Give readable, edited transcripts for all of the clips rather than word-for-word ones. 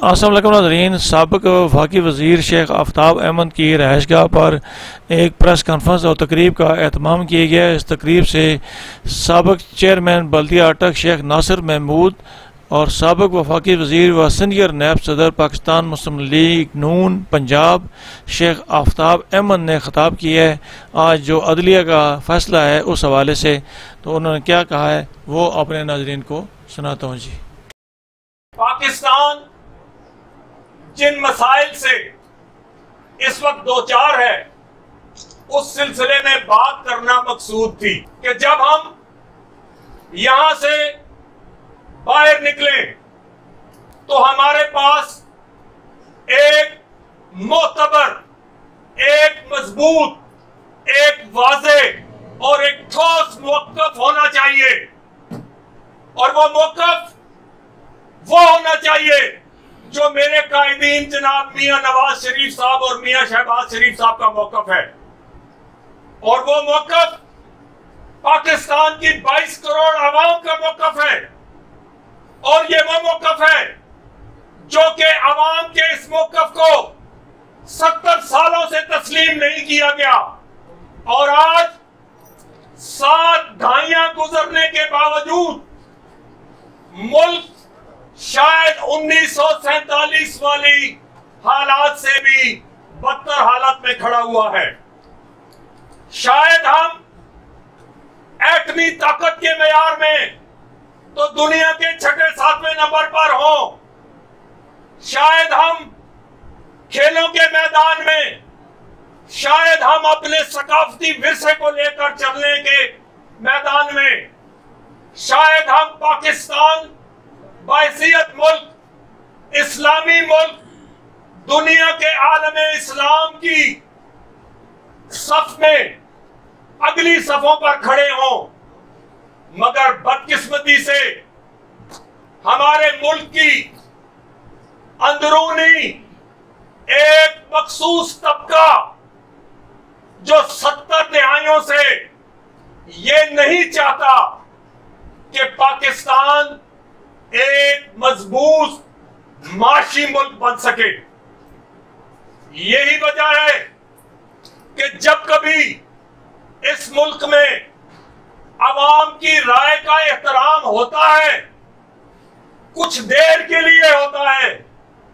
अस्सलाम वालेकुम नाज़रीन। साबिक़ वफाकी वज़ीर शेख आफ्ताब अहमद की रहायशगाह पर एक प्रेस कॉन्फ्रेंस और तकरीब का एहतमाम किया गया। इस तकरीब से साबिक़ चेयरमैन बल्दिया अटक शेख नासिर महमूद और साबिक़ वफाकी वज़ीर व सीनियर नायब सदर पाकिस्तान मुस्लिम लीग नून पंजाब शेख आफ्ताब अहमद ने ख़िताब किया है। आज जो अदलिया का फ़ैसला है उस हवाले से तो उन्होंने क्या कहा है वो अपने नाज़रीन को सुनाता हूँ जी। पाकिस्तान जिन मसाइल से इस वक्त दो चार है उस सिलसिले में बात करना मकसूद थी कि जब हम यहां से बाहर निकले तो हमारे पास एक मोतबर, एक मजबूत, एक वाज़े और एक ठोस मौक़िफ़ होना चाहिए। और वो मौक़िफ़ वो होना चाहिए जो मेरे कायदीन जनाब मियां नवाज शरीफ साहब और मियां शहबाज शरीफ साहब का मौक़िफ़ है। और वो मौक़िफ़ पाकिस्तान की 22 करोड़ आवाम का मौक़िफ़ है। और ये वो मौक़िफ़ है जो कि आवाम के इस मौक़िफ़ को 70 सालों से तस्लीम नहीं किया गया। और आज 7 दहाइयां गुजरने के बावजूद मुल्क शायद 1947 वाली हालात से भी बदतर हालत में खड़ा हुआ है। शायद हम एटमी ताकत के मेयार में तो दुनिया के 6-7वें नंबर पर हो। शायद हम खेलों के मैदान में, शायद हम अपने सकाफती विरसे को लेकर चलने के मैदान में, शायद हम पाकिस्तान बाइसियत मुल्क, इस्लामी मुल्क, दुनिया के आलमे इस्लाम की सफ में अगली सफों पर खड़े हों, मगर बदकिस्मती से हमारे मुल्क की अंदरूनी एक मखसूस तबका जो 70 दहाइयों से ये नहीं चाहता कि पाकिस्तान एक मजबूत माशी मुल्क बन सके। यही वजह है कि जब कभी इस मुल्क में अवाम की राय का एहतराम होता है, कुछ देर के लिए होता है,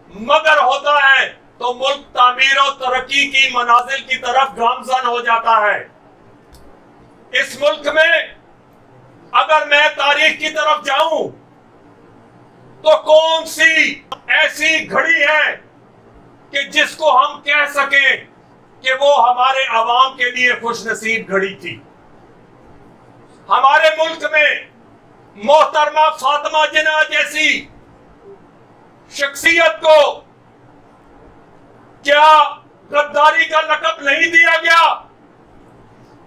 मगर होता है तो मुल्क तामीर और तरक्की की मनाजिल की तरफ गामजन हो जाता है। इस मुल्क में अगर मैं तारीख की तरफ जाऊं तो कौन सी ऐसी घड़ी है कि जिसको हम कह सके कि वो हमारे अवाम के लिए खुशनसीब घड़ी थी। हमारे मुल्क में मोहतरमा फातिमा जिन्ना जैसी शख्सियत को क्या गद्दारी का लक़ब नहीं दिया गया?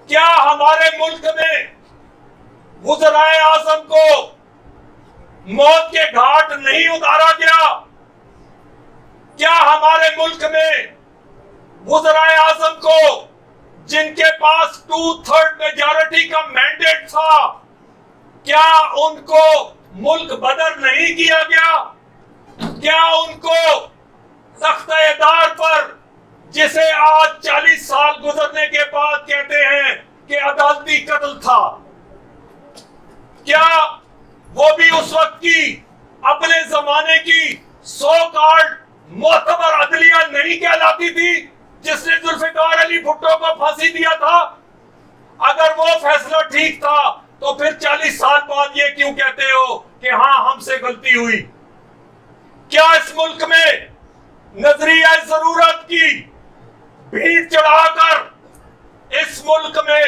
क्या हमारे मुल्क में वज़ीर आज़म को मौत के घाट नहीं उतारा गया? क्या हमारे मुल्क में वज़ीर आज़म को, जिनके पास 2/3 मेजॉरिटी का मैंडेट था, क्या उनको मुल्क बदर नहीं किया गया? क्या उनको तख्त-ए-दार पर, जिसे आज 40 साल गुजरने के बाद कहते हैं कि अदालती कत्ल था, क्या वो भी उस वक्त की अपने जमाने की सो कॉल्ड मोतबर अदलिया नहीं कहलाती थी जिसने जुल्फिकार अली भुट्टो को फांसी दिया था? अगर वो फैसला ठीक था तो फिर 40 साल बाद ये क्यों कहते हो कि हाँ हमसे गलती हुई? क्या इस मुल्क में नजरिया जरूरत की भीड़ चढ़ाकर इस मुल्क में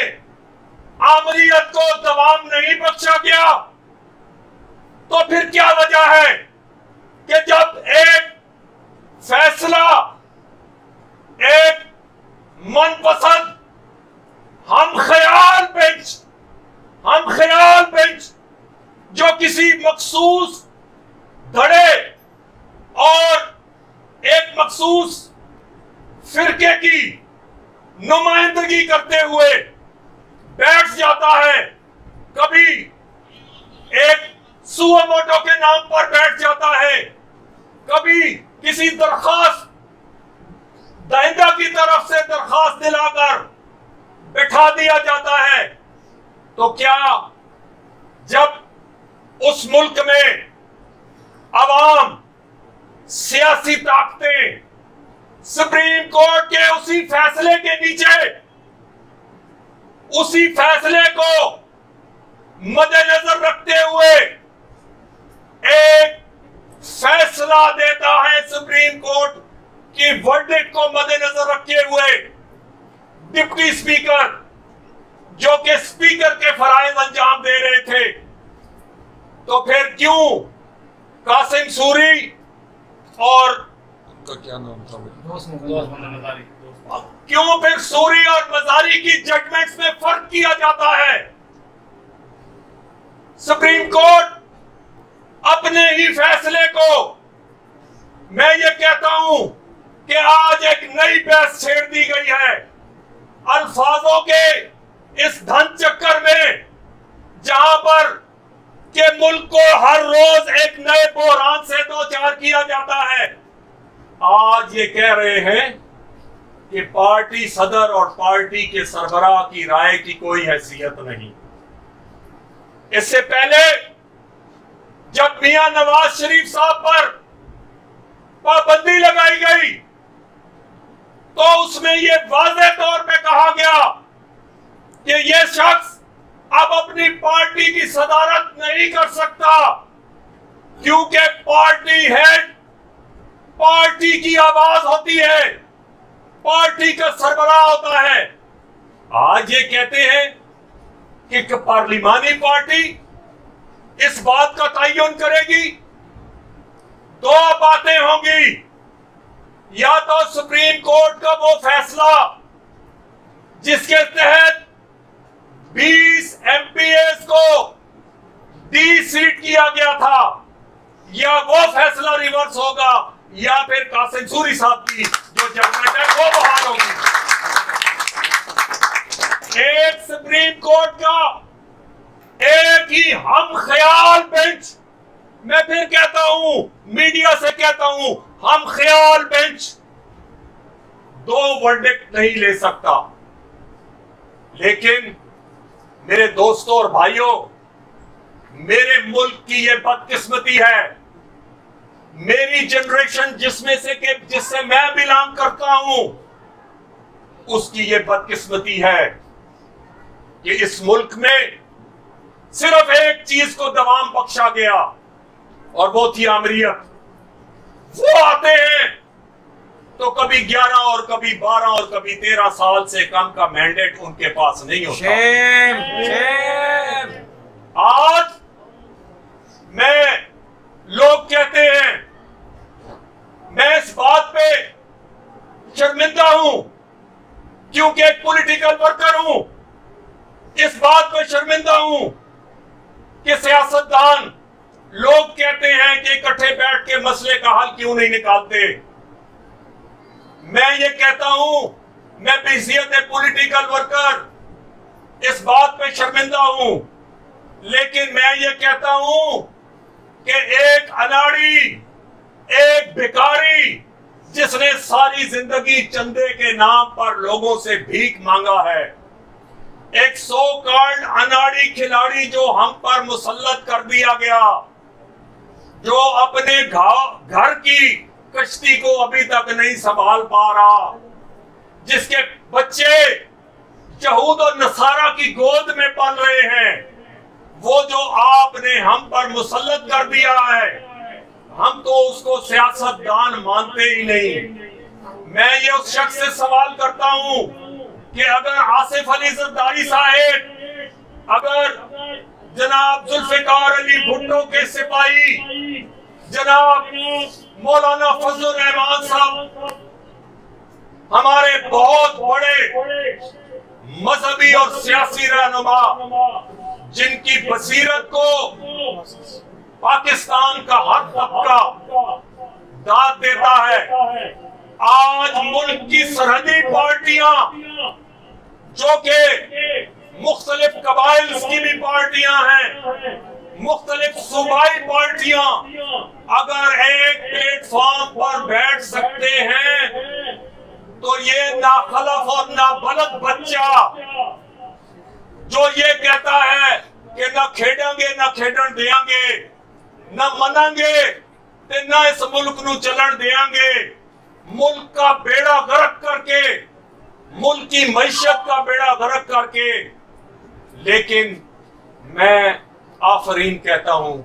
आमरीयत को दवाम नहीं बख्शा गया? तो फिर क्या वजह है कि जब एक फैसला, एक मनपसंद हम ख्याल बेंच जो किसी मखसूस धड़े और एक मखसूस फिरके की नुमाइंदगी करते हुए बैठ जाता है, कभी एक सुओ मोटो के नाम पर बैठ जाता है, कभी किसी दरखास्त दहिंदा की तरफ से दरखास्त दिलाकर बिठा दिया जाता है, तो क्या जब उस मुल्क में अवाम, सियासी ताकतें सुप्रीम कोर्ट के उसी फैसले के नीचे, उसी फैसले को मद्देनजर रखते हुए एक फैसला देता है, सुप्रीम कोर्ट की वर्डिक्ट को मद्देनजर रखते हुए डिप्टी स्पीकर, जो कि स्पीकर के फराइज अंजाम दे रहे थे, तो फिर क्यों कासिम सूरी और उनका क्या नाम था, क्यों फिर सूरी और मजारी की जजमेंट्स में फर्क किया जाता है? सुप्रीम कोर्ट अपने ही फैसले को, मैं ये कहता हूं कि आज एक नई बहस छेड़ दी गई है अल्फाजों के इस धन चक्कर में, जहां पर के मुल्क को हर रोज एक नए बहरान से दो चार किया जाता है। आज ये कह रहे हैं कि पार्टी सदर और पार्टी के सरबराह की राय की कोई हैसियत नहीं। इससे पहले जब मियां नवाज शरीफ साहब पर पाबंदी लगाई गई, तो उसमें यह वाज़ेह तौर पे कहा गया कि यह शख्स अब अपनी पार्टी की सदारत नहीं कर सकता, क्योंकि पार्टी हेड पार्टी की आवाज होती है, पार्टी का सरबराह होता है। आज ये कहते हैं कि पार्लिमानी पार्टी इस बात का तयन करेगी। दो बातें होंगी, या तो सुप्रीम कोर्ट का वो फैसला जिसके तहत 20 एमपीएस को डी सीट किया गया था, या वो फैसला रिवर्स होगा, या फिर कासिम सूरी साहब की जो जजमेंट है वो बहाल होगी। एक सुप्रीम कोर्ट का एक ही हम ख्याल बेंच, मैं फिर कहता हूं, मीडिया से कहता हूं, हम ख्याल बेंच दो वर्डिक्ट नहीं ले सकता। लेकिन मेरे दोस्तों और भाइयों, मेरे मुल्क की यह बदकिस्मती है, मेरी जनरेशन जिससे मैं बिलोंग करता हूं, उसकी यह बदकिस्मती है कि इस मुल्क में सिर्फ एक चीज को दवाम बख्शा गया, और वो थी आमरीयत। वो आते हैं तो कभी 11 और कभी 12 और कभी 13 साल से कम का मैंडेट उनके पास नहीं होता। आज लोग कहते हैं, मैं इस बात पे शर्मिंदा हूं क्योंकि एक पॉलिटिकल वर्कर हूं, इस बात पे शर्मिंदा हूं कि सियासतदान लोग कहते हैं कि इकट्ठे बैठ के मसले का हल क्यों नहीं निकालते। मैं ये कहता हूं, मैं हैसियत पॉलिटिकल वर्कर इस बात पे शर्मिंदा हूं, लेकिन मैं ये कहता हूं कि एक अनाड़ी, एक भिखारी जिसने सारी जिंदगी चंदे के नाम पर लोगों से भीख मांगा है, एक सो कॉल्ड अनाड़ी खिलाड़ी जो हम पर मुसल्लत कर दिया गया, जो अपने घर की कश्ती को अभी तक नहीं संभाल पा रहा, जिसके बच्चे यहूद और नसारा की गोद में पल रहे हैं, वो जो आपने हम पर मुसल्लत कर दिया है, हम तो उसको सियासतदान मानते ही नहीं। मैं ये उस शख्स से सवाल करता हूं कि अगर आसिफ अली जरदारी साहेब, अगर जनाब जुल्फिकार अली भुट्टो के सिपाही जनाब मौलाना फजलुर रहमान साहब, हमारे बहुत बड़े मजहबी और सियासी रहनुमा, जिनकी बसीरत को पाकिस्तान का हर तबका दाद देता है, आज मुल्क की सरहदी पार्टियां जो कि मुख्तलिफ कबाइल की भी पार्टियां हैं, मुख्तलिफ सूबाई पार्टियां, अगर एक प्लेटफॉर्म पर नाबालग बच्चा जो ये कहता है कि ना खेडेंगे ना खेडन देंगे, ना मनांगे ते ना इस मुल्क नू चलन देंगे, मुल्क का बेड़ा गर्क करके, मुल्क की मईशत का बेड़ा गर्क करके। लेकिन मैं आफरीन कहता हूं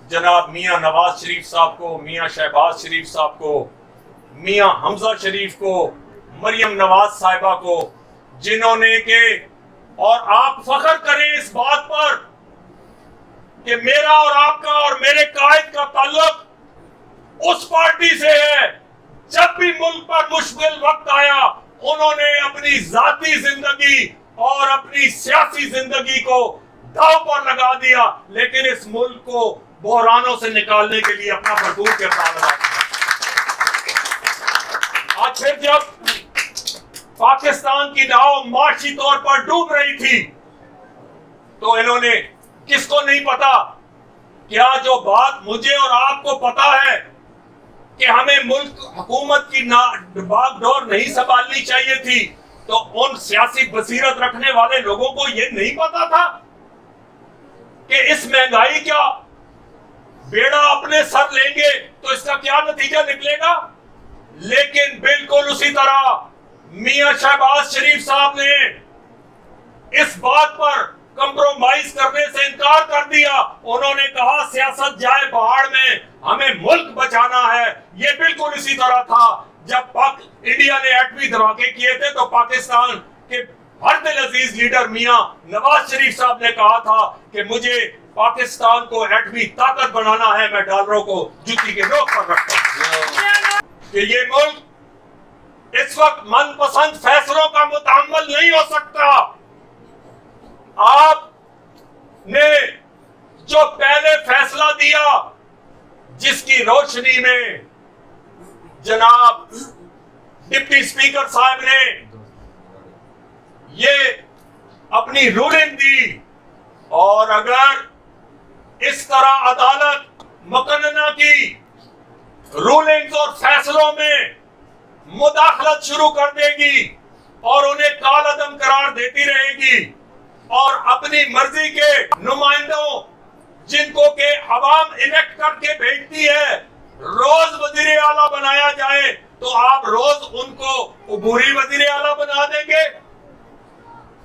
जनाब मियां नवाज शरीफ साहब को, मियां शहबाज शरीफ साहब को, मियां हमजा शरीफ को, मरियम नवाज साहिबा को, जिन्होंने के, और आप फख्र करें इस बात पर कि मेरा और आपका और मेरे कायद का ताल्लुक उस पार्टी से है जब भी मुल्क पर मुश्किल वक्त आया उन्होंने अपनी जाती जिंदगी और अपनी सियासी जिंदगी को दांव पर लगा दिया, लेकिन इस मुल्क को बहरानों से निकालने के लिए अपना भरपूर किरदार लगा। आज फिर जब पाकिस्तान की नाव माशी तौर पर डूब रही थी तो इन्होंने, किसको नहीं पता, क्या जो बात मुझे और आपको पता है कि हमें मुल्क हुकूमत की बागडोर नहीं संभालनी चाहिए थी, तो उन सियासी बसीरत रखने वाले लोगों को यह नहीं पता था कि इस महंगाई का बेड़ा अपने सर लेंगे तो इसका क्या नतीजा निकलेगा। लेकिन बिल्कुल उसी तरह मियां शहबाज शरीफ साहब ने इस बात पर कंप्रोमाइज करने से इनकार कर दिया। उन्होंने कहा सियासत जाए पहाड़ में, हमें मुल्क बचाना है। ये बिल्कुल इसी तरह था जब इंडिया ने एटमी धमाके किए थे तो पाकिस्तान के हरदिल अजीज लीडर मियां नवाज शरीफ साहब ने कहा था कि मुझे पाकिस्तान को एटमी ताकत बनाना है, मैं डॉलरों को जुत्ती के नोक पर रखता हूं कि ये मुल्क इस वक्त मनपसंद फैसलों का मुताम्मल नहीं हो सकता। आपने जो पहले फैसला दिया जिसकी रोशनी में जनाब डिप्टी स्पीकर साहब ने ये अपनी रूलिंग दी, और अगर इस तरह अदालत मुकन्ना की रूलिंग्स और फैसलों में मुदाखलत शुरू कर देगी और उन्हें कालअदम करार देती रहेगी और अपनी मर्जी के नुमाइंदों जिनको के अवाम इलेक्ट करके भेजती है रोज वजीर आला बनाया जाए तो आप रोज उनको उबूरी वजीर आला बना देंगे।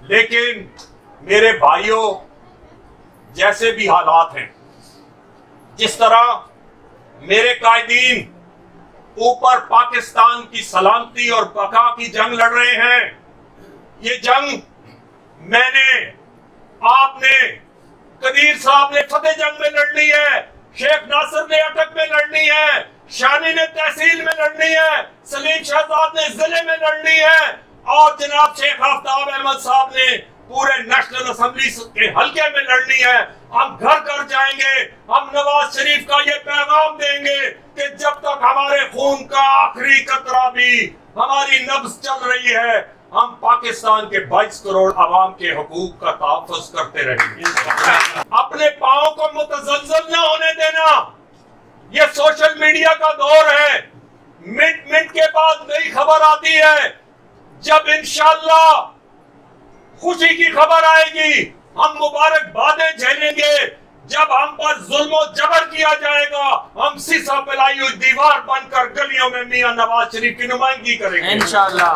लेकिन मेरे भाइयों, जैसे भी हालात हैं, जिस तरह मेरे कायदीन ऊपर पाकिस्तान की सलामती और बका की जंग लड़ रहे हैं, ये जंग मैंने, आपने, कदीर साहब ने फतेह जंग में लड़नी है, शेख नासिर ने अटक में लड़नी है, शानी ने तहसील में लड़नी है, सलीम शहजाद ने जिले में लड़नी है, और जनाब शेख आफ्ताब अहमद साहब ने पूरे नेशनल असेंबली के हल्के में लड़नी है। हम घर घर जाएंगे, हम नवाज शरीफ का ये पैगाम देंगे कि जब तक हमारे खून का आखिरी कतरा भी हमारी नब्ज चल रही है, हम पाकिस्तान के 22 करोड़ अवाम के हुकूक का तहफ़्फ़ुज़ करते रहेंगे। अपने पाँव को मुतज़ल्ज़ल न होने देना। ये सोशल मीडिया का दौर है, मिनट मिनट के बाद नई खबर आती है। जब इंशाअल्लाह खुशी की खबर आएगी, हम मुबारकबादें झेलेंगे। जब हम पर जुल्म जबर किया जाएगा, हम सीसा फैलाई हुई दीवार बनकर गलियों में मियां नवाज शरीफ की नुमाइंदगी करेंगे इंशाअल्लाह।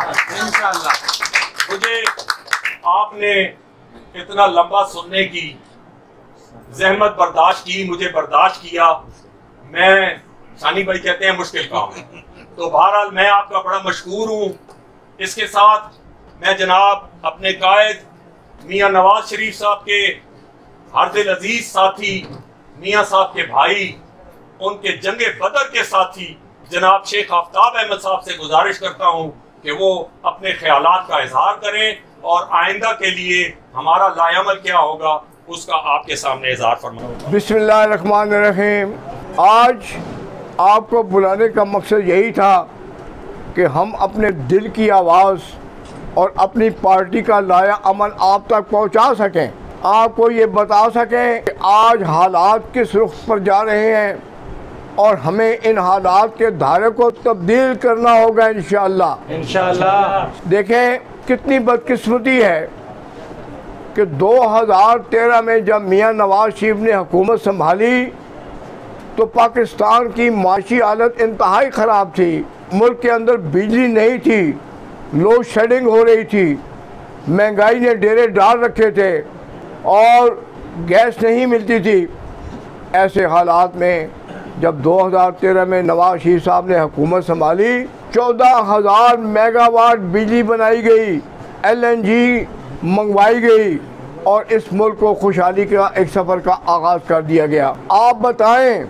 मुझे आपने इतना लंबा सुनने की जहमत बर्दाश्त की, मुझे बर्दाश्त किया। मैं, सानी भाई कहते हैं मुश्किल काम है, तो बहरहाल मैं आपका बड़ा मशकूर हूँ। इसके साथ मैं जनाब अपने कायद मियां नवाज शरीफ साहब के हरदिल अजीज साथी, मियां साहब के भाई, उनके जंगे बदर के साथी जनाब शेख आफ्ताब अहमद साहब से गुजारिश करता हूं कि वो अपने ख्यालात का इजहार करें और आइंदा के लिए हमारा लायामल क्या होगा उसका आपके सामने इजहार फरमाऊंगा। बिस्मिल्लाहिर्रहमानिर्रहीम। आज आपको बुलाने का मकसद यही था कि हम अपने दिल की आवाज़ और अपनी पार्टी का लाया अमल आप तक पहुंचा सकें, आपको ये बता सकें कि आज हालात किस रुख पर जा रहे हैं। और हमें इन हालात के धारे को तब्दील करना होगा इंशाअल्लाह। देखें कितनी बदकिस्मती है कि 2013 में जब मियां नवाज शरीफ ने हुकूमत संभाली तो पाकिस्तान की माशी हालत इंतहाई ख़राब थी। मुल्क के अंदर बिजली नहीं थी, लोड शेडिंग हो रही थी, महंगाई ने डेरे डाल रखे थे और गैस नहीं मिलती थी। ऐसे हालात में जब 2013 में नवाज शरीफ साहब ने हुकूमत संभाली 14,000 मेगावाट बिजली बनाई गई, LNG मंगवाई गई और इस मुल्क को खुशहाली का एक सफ़र का आगाज़ कर दिया गया। आप बताएं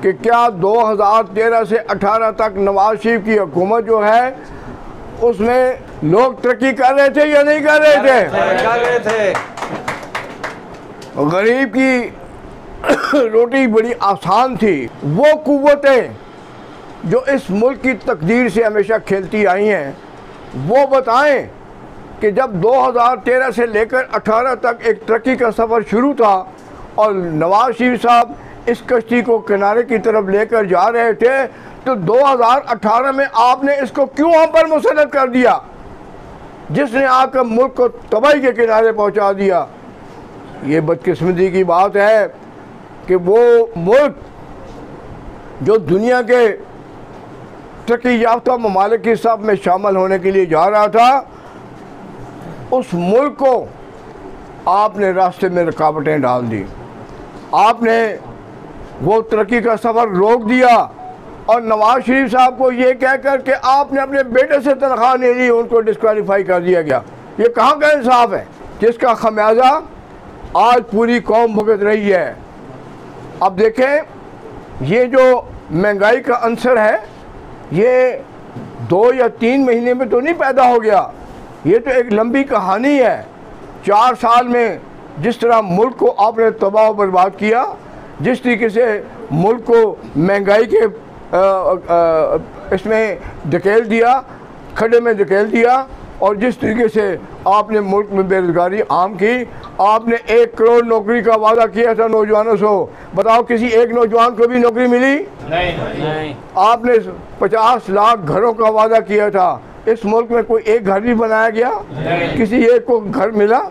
कि क्या 2013 से 18 तक नवाज शरीफ की हुकूमत जो है उसमें लोग तरक्की कर रहे थे या नहीं कर रहे थे? कर रहे थे। गरीब की रोटी बड़ी आसान थी। वो कुव्वतें जो इस मुल्क की तकदीर से हमेशा खेलती आई हैं वो बताएं कि जब 2013 से लेकर 18 तक एक तरक्की का सफ़र शुरू था और नवाज शरीफ साहब इस कश्ती को किनारे की तरफ लेकर जा रहे थे तो 2018 में आपने इसको क्यों हम पर मुसल्लत कर दिया, जिसने आकर मुल्क को तबाही के किनारे पहुंचा दिया। ये बदकिस्मती की बात है कि वो मुल्क जो दुनिया के तरक्की याफ्ता ममालिक की सब में शामिल होने के लिए जा रहा था, उस मुल्क को आपने रास्ते में रुकावटें डाल दी। आपने वो तरक्की का सफ़र रोक दिया और नवाज शरीफ साहब को ये कह कर के आपने अपने बेटे से तनख्वाह नहीं ली, उनको डिस्क्वालीफाई कर दिया गया। ये कहाँ का इंसाफ है, जिसका खमियाजा आज पूरी कौम भुगत रही है। अब देखें ये जो महंगाई का अंसर है ये 2 या 3 महीने में तो नहीं पैदा हो गया, ये तो एक लंबी कहानी है। 4 साल में जिस तरह मुल्क को आपने तबाह बर्बाद किया, जिस तरीके से मुल्क को महंगाई के इसमें धकेल दिया, खड्डे में धकेल दिया, और जिस तरीके से आपने मुल्क में बेरोजगारी आम की। आपने 1 करोड़ नौकरी का वादा किया था नौजवानों से, बताओ किसी एक नौजवान को भी नौकरी मिली? नहीं। आपने 50 लाख घरों का वादा किया था, इस मुल्क में कोई एक घर भी बनाया गया? नहीं। किसी एक को घर मिला?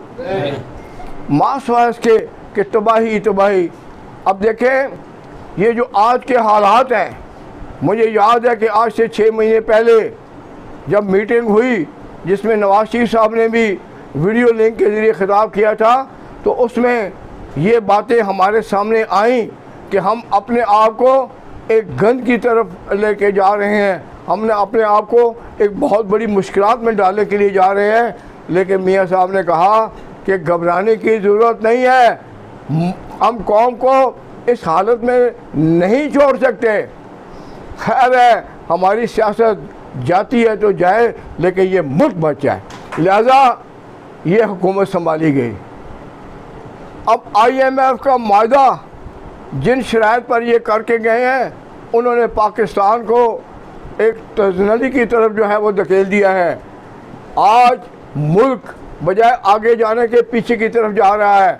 मास के तबाही तबाही। अब देखें ये जो आज के हालात हैं, मुझे याद है कि आज से 6 महीने पहले जब मीटिंग हुई जिसमें नवाज शरीफ साहब ने भी वीडियो लिंक के ज़रिए खिताब किया था, तो उसमें ये बातें हमारे सामने आईं कि हम अपने आप को एक गंद की तरफ लेके जा रहे हैं, हमने अपने आप को एक बहुत बड़ी मुश्किलात में डालने के लिए जा रहे हैं। लेकिन मियाँ साहब ने कहा कि घबराने की ज़रूरत नहीं है, हम कौम को इस हालत में नहीं छोड़ सकते। खैर है हमारी सियासत जाती है तो जाए, लेकिन ये मुल्क बच जाए, लिहाजा ये हुकूमत संभाली गई। अब IMF का मायदा जिन शराइत पर ये करके गए हैं, उन्होंने पाकिस्तान को एक तजनली की तरफ जो है वो धकेल दिया है। आज मुल्क बजाय आगे जाने के पीछे की तरफ जा रहा है,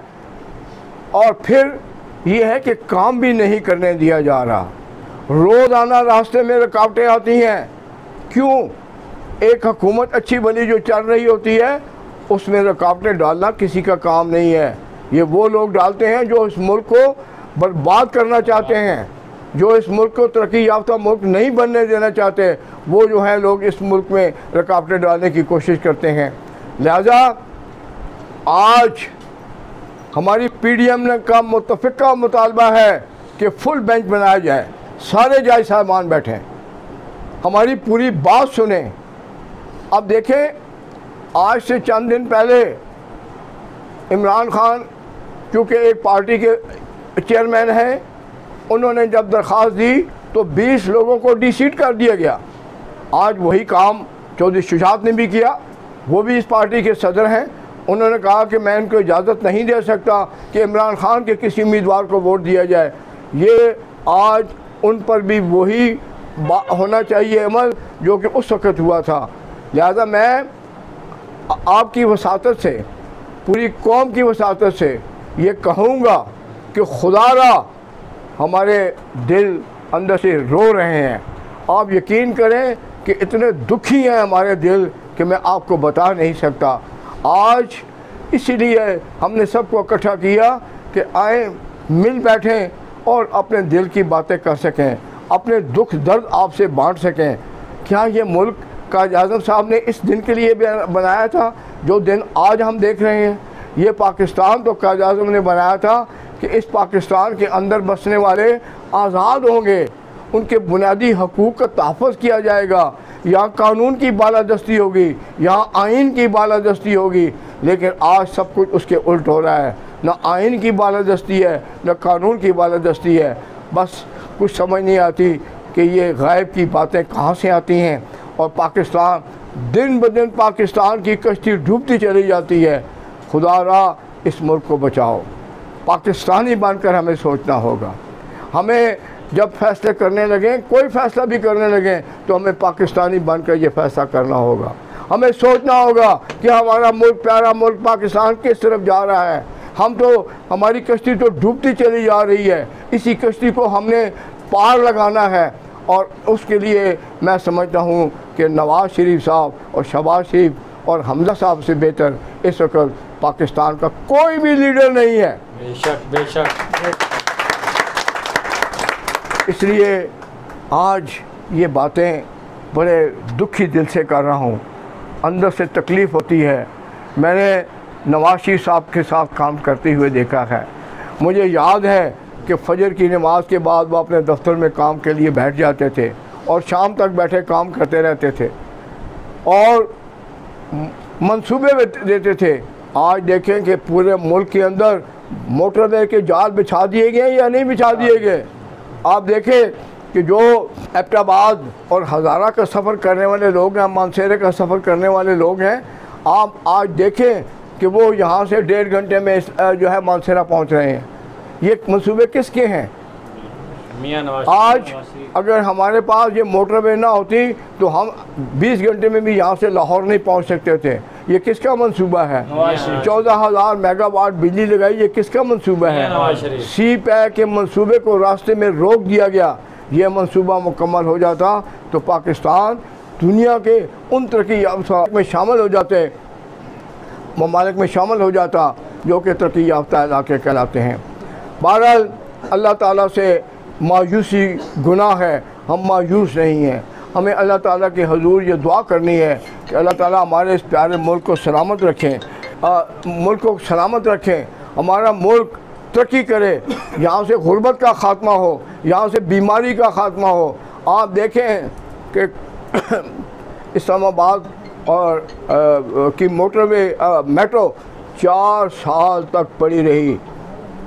और फिर ये है कि काम भी नहीं करने दिया जा रहा। रोज़ाना रास्ते में रुकावटें आती हैं। क्यों? एक हुकूमत अच्छी भली जो चल रही होती है उसमें रुकावटें डालना किसी का काम नहीं है। ये वो लोग डालते हैं जो इस मुल्क को बर्बाद करना चाहते हैं, जो इस मुल्क को तरक्की याफ्ता मुल्क नहीं बनने देना चाहते, वो जो है लोग इस मुल्क में रुकावटें डालने की कोशिश करते हैं। लिहाजा आज हमारी PDM का मुतफ़िका मुतालबा है कि फुल बेंच बनाया जाए, सारे जायज़ सामान बैठें, हमारी पूरी बात सुने। अब देखें आज से चंद दिन पहले इमरान खान चूँकि एक पार्टी के चेयरमैन हैं, उन्होंने जब दरख्वास्त दी तो 20 लोगों को डिसीट कर दिया गया। आज वही काम चौधरी शुजात ने भी किया, वो भी इस पार्टी के सदर हैं। उन्होंने कहा कि मैं इनको इजाज़त नहीं दे सकता कि इमरान खान के किसी उम्मीदवार को वोट दिया जाए। ये आज उन पर भी वही होना चाहिए अमल जो कि उस वक़्त हुआ था। लिहाजा मैं आपकी वसातत से, पूरी कौम की वसातत से ये कहूँगा कि खुदारा हमारे दिल अंदर से रो रहे हैं। आप यकीन करें कि इतने दुखी हैं हमारे दिल कि मैं आपको बता नहीं सकता। आज इसीलिए हमने सबको इकट्ठा किया कि आए मिल बैठें और अपने दिल की बातें कर सकें, अपने दुख दर्द आपसे बांट सकें। क्या ये मुल्क कायद-ए-आज़म साहब ने इस दिन के लिए बनाया था जो दिन आज हम देख रहे हैं? ये पाकिस्तान तो कायद-ए-आज़म ने बनाया था कि इस पाकिस्तान के अंदर बसने वाले आज़ाद होंगे, उनके बुनियादी हकूक़ का तहफ़्फ़ुज़ किया जाएगा, यहाँ कानून की बालादस्ती होगी, यहाँ आइन की बालादस्ती होगी। लेकिन आज सब कुछ उसके उल्ट हो रहा है, न आइन की बालादस्ती है न कानून की बालादस्ती है। बस कुछ समझ नहीं आती कि ये गायब की बातें कहाँ से आती हैं और पाकिस्तान दिन ब दिन पाकिस्तान की कश्ती डूबती चली जाती है। खुदारा इस मुल्क को बचाओ। पाकिस्तानी बनकर हमें सोचना होगा। हमें जब फैसले करने लगें, कोई फ़ैसला भी करने लगें, तो हमें पाकिस्तानी बनकर ये फ़ैसला करना होगा। हमें सोचना होगा कि हमारा मुल्क, प्यारा मुल्क पाकिस्तान किस तरफ जा रहा है। हम तो, हमारी कश्ती तो डूबती चली जा रही है, इसी कश्ती को हमने पार लगाना है। और उसके लिए मैं समझता हूँ कि नवाज़ शरीफ साहब और शहबाज शरीफ और हमजा साहब से बेहतर इस वक्त पाकिस्तान का कोई भी लीडर नहीं है। बेशक बेशक। इसलिए आज ये बातें बड़े दुखी दिल से कर रहा हूँ, अंदर से तकलीफ़ होती है। मैंने नवाज़ शरीफ साहब के साथ काम करते हुए देखा है। मुझे याद है कि फजर की नमाज के बाद वो अपने दफ्तर में काम के लिए बैठ जाते थे और शाम तक बैठे काम करते रहते थे और मंसूबे देते थे। आज देखें कि पूरे मुल्क के अंदर मोटरवे के जाल बिछा दिए गए या नहीं बिछा दिए गए। आप देखें कि जो एबटाबाद और हज़ारा का सफ़र करने वाले लोग हैं, मानसेरे का सफ़र करने वाले लोग हैं, आप आज देखें कि वो यहाँ से 1.5 घंटे में जो है मानसेरा पहुँच रहे हैं। ये मंसूबे किसके हैं? आज अगर हमारे पास ये मोटरवे ना होती तो हम 20 घंटे में भी यहाँ से लाहौर नहीं पहुँच सकते थे। ये किसका मंसूबा है? 14,000 मेगावाट बिजली लगाई, ये किसका मंसूबा है? सी पैक के मंसूबे को रास्ते में रोक दिया गया। ये मंसूबा मुकम्मल हो जाता तो पाकिस्तान दुनिया के उन तरक्की याफ्ता में शामिल हो जाते, ममालिक में शामिल हो जाता जो कि तरक्की याफ्ता इलाके कहलाते हैं। बहरहाल अल्लाह ताला से मायूसी गुनाह है, हम मायूस नहीं हैं। हमें अल्लाह ताला के हुजूर ये दुआ करनी है कि अल्लाह ताला हमारे इस प्यारे मुल्क को सलामत रखें, मुल्क को सलामत रखें, हमारा मुल्क तरक्की करे, यहाँ से गुर्बत का ख़ात्मा हो, यहाँ से बीमारी का ख़ात्मा हो। आप देखें कि इस्लामाबाद और की मोटरवे मेट्रो 4 साल तक पड़ी रही,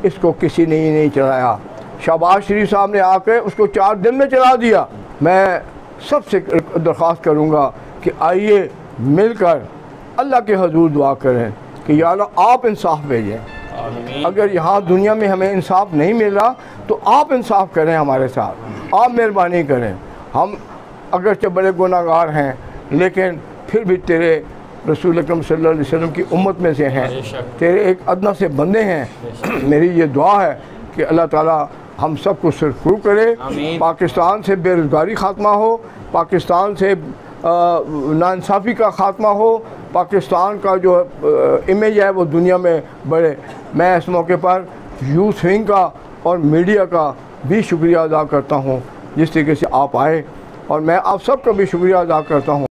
इसको किसी ने ही नहीं चलाया। शहबाज शरीफ साहब ने आकर उसको 4 दिन में चला दिया। मैं सबसे दरख्वास्त करूँगा कि आइए मिलकर अल्लाह के हुजूर दुआ करें कि या अल्लाह आप इंसाफ भेजें। अगर यहाँ दुनिया में हमें इंसाफ नहीं मिल रहा तो आप इंसाफ करें हमारे साथ, आप मेहरबानी करें। हम अगरचे बड़े गुनाहगार हैं लेकिन फिर भी तेरे रसूल अकरम सल्लल्लाहु अलैहि वसल्लम की उम्मत में से हैं, तेरे एक अदना से बंदे हैं। मेरी ये दुआ है कि अल्लाह ताला हम सब को सुरखरू करे, पाकिस्तान से बेरोज़गारी ख़ात्मा हो, पाकिस्तान से नाइंसाफ़ी का ख़ात्मा हो, पाकिस्तान का जो इमेज है वो दुनिया में बढ़े। मैं इस मौके पर यूथ विंग का और मीडिया का भी शुक्रिया अदा करता हूँ जिस तरीके से आप आए, और मैं आप सब का भी शुक्रिया अदा करता हूँ।